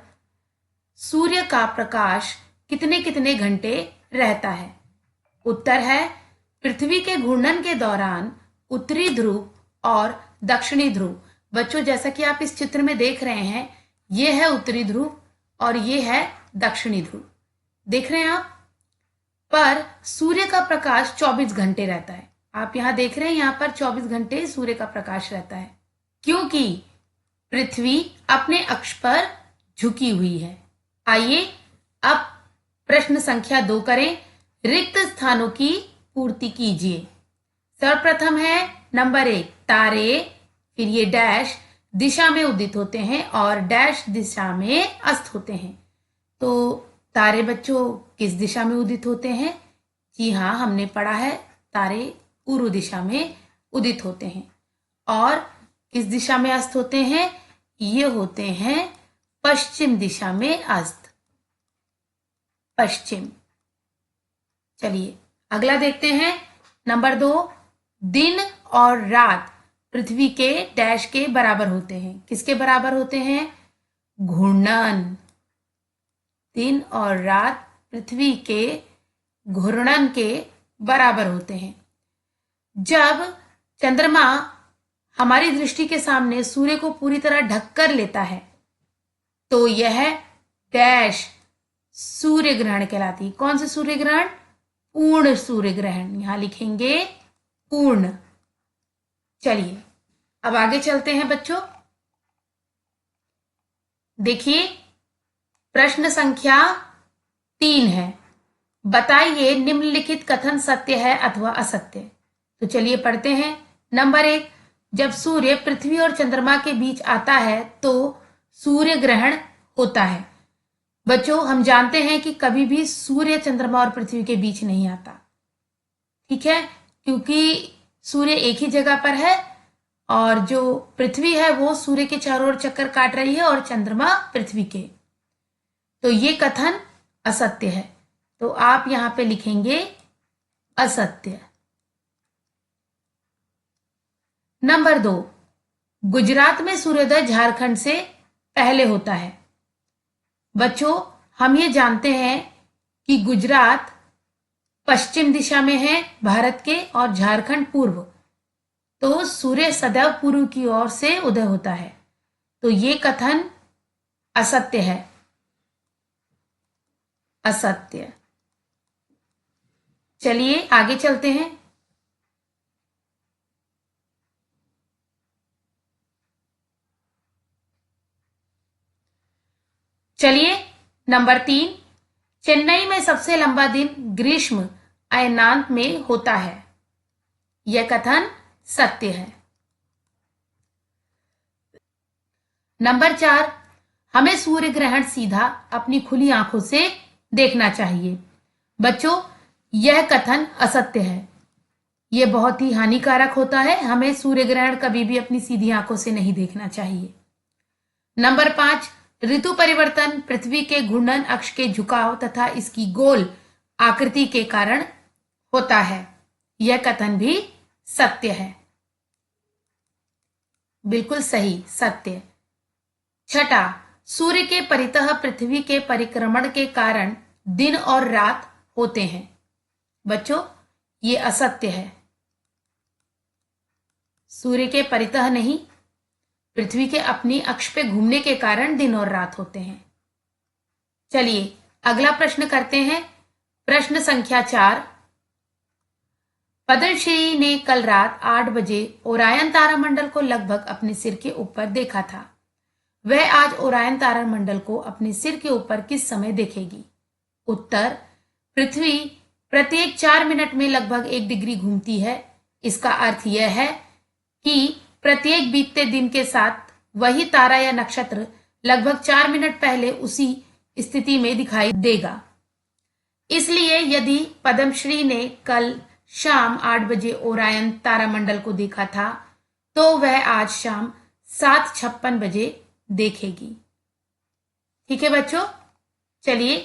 सूर्य का प्रकाश कितने कितने घंटे रहता है? उत्तर है पृथ्वी के घूर्णन के दौरान उत्तरी ध्रुव और दक्षिणी ध्रुव। बच्चों, जैसा कि आप इस चित्र में देख रहे हैं, ये है उत्तरी ध्रुव और ये है दक्षिणी ध्रुव। देख रहे हैं आप? पर सूर्य का प्रकाश 24 घंटे रहता है। आप यहां देख रहे हैं, यहां पर 24 घंटे सूर्य का प्रकाश रहता है क्योंकि पृथ्वी अपने अक्ष पर झुकी हुई है। आइए अब प्रश्न संख्या 2 करें। रिक्त स्थानों की पूर्ति कीजिए। सर्वप्रथम है नंबर 1, तारे, फिर ये डैश दिशा में उदित होते हैं और डैश दिशा में अस्त होते हैं। तो तारे बच्चों किस दिशा में उदित होते हैं? जी हाँ, हमने पढ़ा है तारे पूर्व दिशा में उदित होते हैं। और किस दिशा में अस्त होते हैं? ये होते हैं पश्चिम दिशा में अस्त। पश्चिम। चलिए अगला देखते हैं। नंबर 2, दिन और रात पृथ्वी के डैश के बराबर होते हैं। किसके बराबर होते हैं? घूर्णन। दिन और रात पृथ्वी के घूर्णन के बराबर होते हैं। जब चंद्रमा हमारी दृष्टि के सामने सूर्य को पूरी तरह ढक कर लेता है तो यह डैश सूर्य ग्रहण कहलाती है। कौन सा सूर्य ग्रहण? पूर्ण सूर्य ग्रहण। यहां लिखेंगे पूर्ण। चलिए अब आगे चलते हैं बच्चों। देखिए प्रश्न संख्या 3 है। बताइए निम्नलिखित कथन सत्य है अथवा असत्य। तो चलिए पढ़ते हैं। नंबर 1, जब सूर्य पृथ्वी और चंद्रमा के बीच आता है तो सूर्य ग्रहण होता है। बच्चों, हम जानते हैं कि कभी भी सूर्य चंद्रमा और पृथ्वी के बीच नहीं आता, ठीक है, क्योंकि सूर्य एक ही जगह पर है और जो पृथ्वी है वो सूर्य के चारों ओर चक्कर काट रही है और चंद्रमा पृथ्वी के। तो ये कथन असत्य है। तो आप यहां पे लिखेंगे असत्य। नंबर 2, गुजरात में सूर्योदय झारखंड से पहले होता है। बच्चों, हम ये जानते हैं कि गुजरात पश्चिम दिशा में है भारत के और झारखंड पूर्व। तो सूर्य सदैव पूर्व की ओर से उदय होता है। तो ये कथन असत्य है। असत्य। चलिए आगे चलते हैं। चलिए नंबर 3, चेन्नई में सबसे लंबा दिन ग्रीष्म अयनांत में होता है। यह कथन सत्य है। नंबर 4, हमें सूर्य ग्रहण सीधा अपनी खुली आंखों से देखना चाहिए। बच्चों, यह कथन असत्य है ये बहुत ही हानिकारक होता है। हमें सूर्य ग्रहण कभी भी अपनी सीधी आंखों से नहीं देखना चाहिए। नंबर 5, ऋतु परिवर्तन पृथ्वी के घूर्णन अक्ष के झुकाव तथा इसकी गोल आकृति के कारण होता है। यह कथन भी सत्य है, बिल्कुल सही, सत्य। छठा, सूर्य के परितः पृथ्वी के परिक्रमण के कारण दिन और रात होते हैं। बच्चों, ये असत्य है। सूर्य के परितः नहीं, पृथ्वी के अपनी अक्ष पे घूमने के कारण दिन और रात होते हैं। चलिए अगला प्रश्न करते हैं। प्रश्न संख्या 4, पद्मश्री ने कल रात 8 बजे ओरायन तारामंडल को लगभग अपने सिर के ऊपर देखा था। वह आज ओरायन तारामंडल को अपने सिर के ऊपर किस समय देखेगी? उत्तर, पृथ्वी प्रत्येक 4 मिनट में लगभग 1 डिग्री घूमती है। इसका अर्थ यह है कि प्रत्येक बीतते दिन के साथ वही तारा या नक्षत्र लगभग 4 मिनट पहले उसी स्थिति में दिखाई देगा। इसलिए यदि पद्मश्री ने कल शाम 8 बजे ओरायन तारामंडल को देखा था तो वह आज शाम 7:56 बजे देखेगी। ठीक है बच्चों, चलिए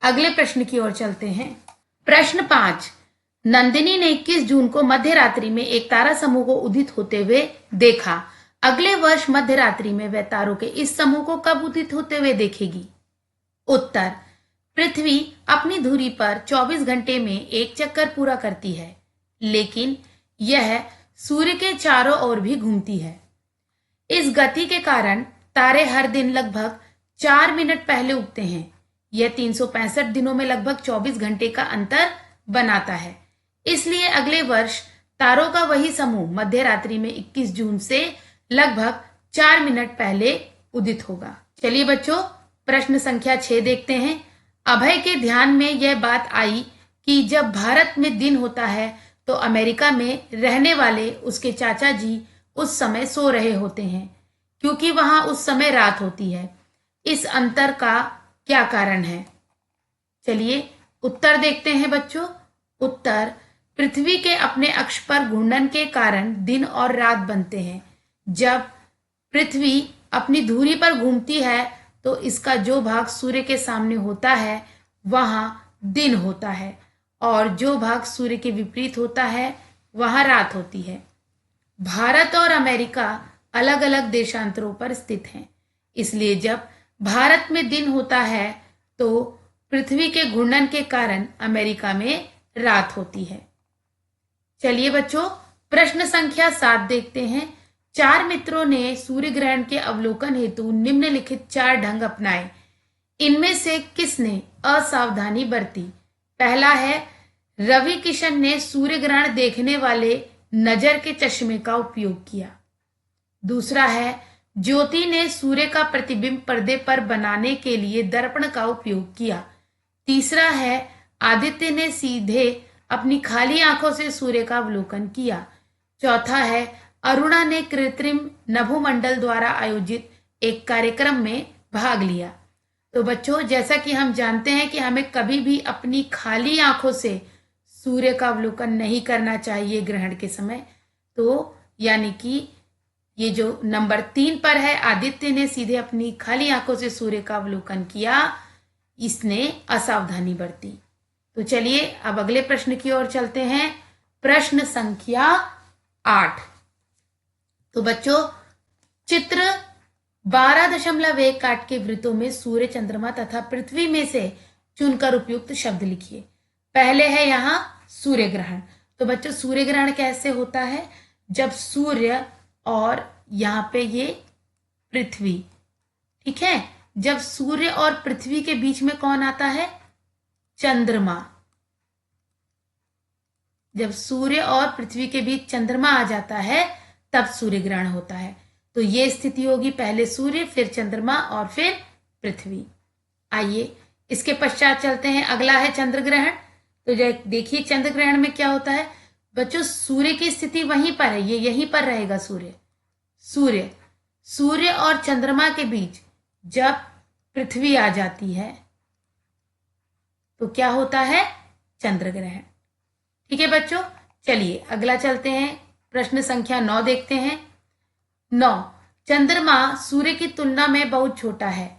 अगले प्रश्न की ओर चलते हैं। प्रश्न 5, नंदिनी ने 21 जून को मध्य रात्रि में एक तारा समूह को उदित होते हुए देखा। अगले वर्ष मध्य रात्रि में वह तारों के इस समूह को कब उदित होते हुए देखेगी? उत्तर, पृथ्वी अपनी धुरी पर 24 घंटे में एक चक्कर पूरा करती है, लेकिन यह सूर्य के चारों ओर भी घूमती है। इस गति के कारण तारे हर दिन लगभग 4 मिनट पहले उगते हैं। यह 365 दिनों में लगभग 24 घंटे का अंतर बनाता है। इसलिए अगले वर्ष तारों का वही समूह मध्य रात्रि में 21 जून से लगभग 4 मिनट पहले उदित होगा। चलिए बच्चों, प्रश्न संख्या 6 देखते हैं। अभय के ध्यान में यह बात आई कि जब भारत में दिन होता है तो अमेरिका में रहने वाले उसके चाचा जी उस समय सो रहे होते हैं, क्योंकि वहां उस समय रात होती है। इस अंतर का क्या कारण है? चलिए उत्तर देखते हैं बच्चों। उत्तर, पृथ्वी के अपने अक्ष पर घूर्णन के कारण दिन और रात बनते हैं। जब पृथ्वी अपनी धुरी पर घूमती है तो इसका जो भाग सूर्य के सामने होता है वहां दिन होता है, और जो भाग सूर्य के विपरीत होता है वहां रात होती है। भारत और अमेरिका अलग अलग देशांतरों पर स्थित हैं, इसलिए जब भारत में दिन होता है तो पृथ्वी के घूर्णन के कारण अमेरिका में रात होती है। चलिए बच्चों, प्रश्न संख्या 7 देखते हैं। 4 मित्रों ने सूर्य ग्रहण के अवलोकन हेतु निम्नलिखित 4 ढंग अपनाए। इनमें से किसने असावधानी बरती? पहला है, रवि किशन ने सूर्य ग्रहण देखने वाले नजर के चश्मे का उपयोग किया। दूसरा है, ज्योति ने सूर्य का प्रतिबिंब पर्दे पर बनाने के लिए दर्पण का उपयोग किया। तीसरा है, आदित्य ने सीधे अपनी खाली आंखों से सूर्य का अवलोकन किया। चौथा है, अरुणा ने कृत्रिम नभोमंडल द्वारा आयोजित एक कार्यक्रम में भाग लिया। तो बच्चों, जैसा कि हम जानते हैं कि हमें कभी भी अपनी खाली आंखों से सूर्य का अवलोकन नहीं करना चाहिए ग्रहण के समय। तो यानी कि ये जो नंबर 3 पर है, आदित्य ने सीधे अपनी खाली आंखों से सूर्य का अवलोकन किया, इसने असावधानी बरती। तो चलिए अब अगले प्रश्न की ओर चलते हैं। प्रश्न संख्या 8। तो बच्चों, चित्र 12.1 काट के वृत्तों में सूर्य, चंद्रमा तथा पृथ्वी में से चुनकर उपयुक्त शब्द लिखिए। पहले है यहाँ सूर्य ग्रहण। तो बच्चों, सूर्य ग्रहण कैसे होता है? जब सूर्य और यहाँ पे ये पृथ्वी, ठीक है, जब सूर्य और पृथ्वी के बीच में कौन आता है? चंद्रमा। जब सूर्य और पृथ्वी के बीच चंद्रमा आ जाता है तब सूर्य ग्रहण होता है। तो ये स्थिति होगी, पहले सूर्य, फिर चंद्रमा और फिर पृथ्वी। आइए इसके पश्चात चलते हैं। अगला है चंद्र ग्रहण। तो देखिए चंद्र ग्रहण में क्या होता है बच्चों, सूर्य की स्थिति वहीं पर है, ये यहीं पर रहेगा सूर्य और चंद्रमा के बीच जब पृथ्वी आ जाती है तो क्या होता है? चंद्र ग्रहण। ठीक है बच्चों, चलिए अगला चलते हैं, प्रश्न संख्या 9 देखते हैं। 9, चंद्रमा सूर्य की तुलना में बहुत छोटा है,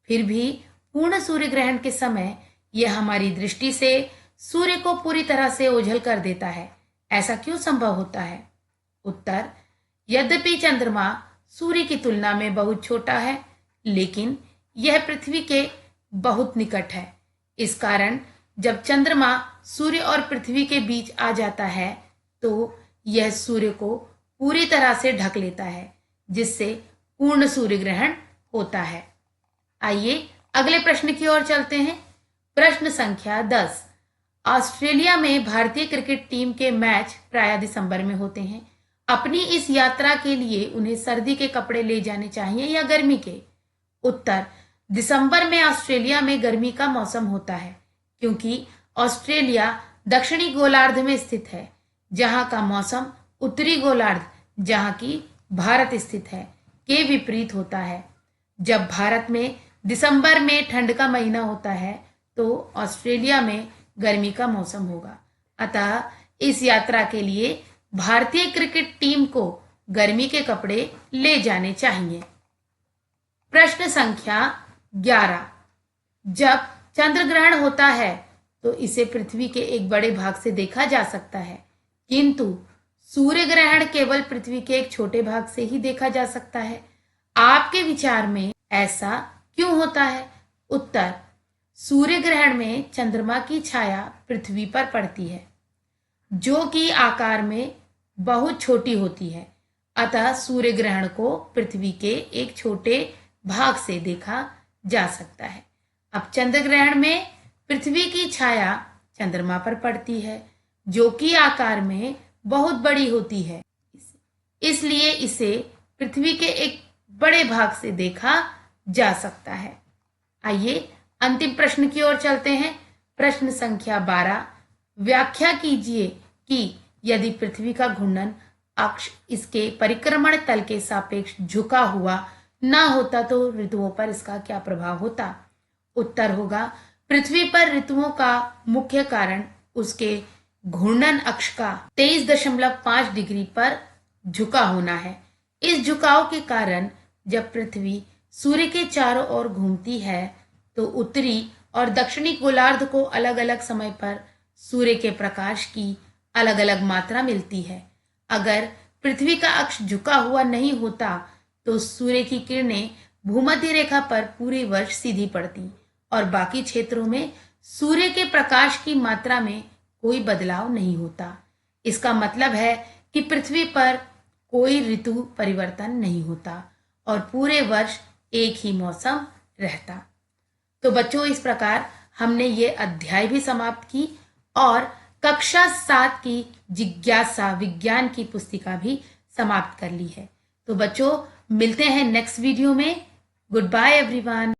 फिर भी पूर्ण सूर्य ग्रहण के समय यह हमारी दृष्टि से सूर्य को पूरी तरह से ओझल कर देता है। ऐसा क्यों संभव होता है? उत्तर, यद्यपि चंद्रमा सूर्य की तुलना में बहुत छोटा है, लेकिन यह पृथ्वी के बहुत निकट है। इस कारण जब चंद्रमा सूर्य और पृथ्वी के बीच आ जाता है तो यह सूर्य को पूरी तरह से ढक लेता है, जिससे पूर्ण सूर्य ग्रहण होता है। आइए अगले प्रश्न की ओर चलते हैं। प्रश्न संख्या 10, ऑस्ट्रेलिया में भारतीय क्रिकेट टीम के मैच प्रायः दिसंबर में होते हैं। अपनी इस यात्रा के लिए उन्हें सर्दी के कपड़े ले जाने चाहिए या गर्मी के? उत्तर, दिसंबर में ऑस्ट्रेलिया में गर्मी का मौसम होता है, क्योंकि ऑस्ट्रेलिया दक्षिणी गोलार्ध में स्थित है, जहां का मौसम उत्तरी गोलार्ध, जहां की भारत स्थित है, के विपरीत होता है। जब भारत में दिसंबर में ठंड का महीना होता है तो ऑस्ट्रेलिया में गर्मी का मौसम होगा। अतः इस यात्रा के लिए भारतीय क्रिकेट टीम को गर्मी के कपड़े ले जाने चाहिए। प्रश्न संख्या 11, जब चंद्र ग्रहण होता है तो इसे पृथ्वी के एक बड़े भाग से देखा जा सकता है, किंतु सूर्य ग्रहण केवल पृथ्वी के एक छोटे भाग से ही देखा जा सकता है। आपके विचार में ऐसा क्यों होता है? उत्तर, सूर्य ग्रहण में चंद्रमा की छाया पृथ्वी पर पड़ती है, जो कि आकार में बहुत छोटी होती है। अतः सूर्य ग्रहण को पृथ्वी के एक छोटे भाग से देखा जा सकता है। अब चंद्र ग्रहण में पृथ्वी की छाया चंद्रमा पर पड़ती है, जो कि आकार में बहुत बड़ी होती है, इसलिए इसे पृथ्वी के एक बड़े भाग से देखा जा सकता है। आइए अंतिम प्रश्न की ओर चलते हैं। प्रश्न संख्या 12, व्याख्या कीजिए कि यदि पृथ्वी का घूर्णन अक्ष इसके परिक्रमण तल के सापेक्ष झुका हुआ न होता तो ऋतुओं पर इसका क्या प्रभाव होता? उत्तर होगा, पृथ्वी पर ऋतुओं का मुख्य कारण उसके घूर्णन अक्ष का 23.5 डिग्री पर झुका होना है। इस झुकाव के कारण जब पृथ्वी सूर्य के चारों ओर घूमती है तो उत्तरी और दक्षिणी गोलार्ध को अलग अलग समय पर सूर्य के प्रकाश की अलग अलग मात्रा मिलती है। अगर पृथ्वी का अक्ष झुका हुआ नहीं होता तो सूर्य की किरणें भूमध्य रेखा पर पूरे वर्ष सीधी पड़ती और बाकी क्षेत्रों में सूर्य के प्रकाश की मात्रा में कोई बदलाव नहीं होता। इसका मतलब है कि पृथ्वी पर कोई ऋतु परिवर्तन नहीं होता और पूरे वर्ष एक ही मौसम रहता। तो बच्चों, इस प्रकार हमने ये अध्याय भी समाप्त की और कक्षा 7 की जिज्ञासा विज्ञान की पुस्तिका भी समाप्त कर ली है। तो बच्चों, मिलते हैं नेक्स्ट वीडियो में। Goodbye everyone.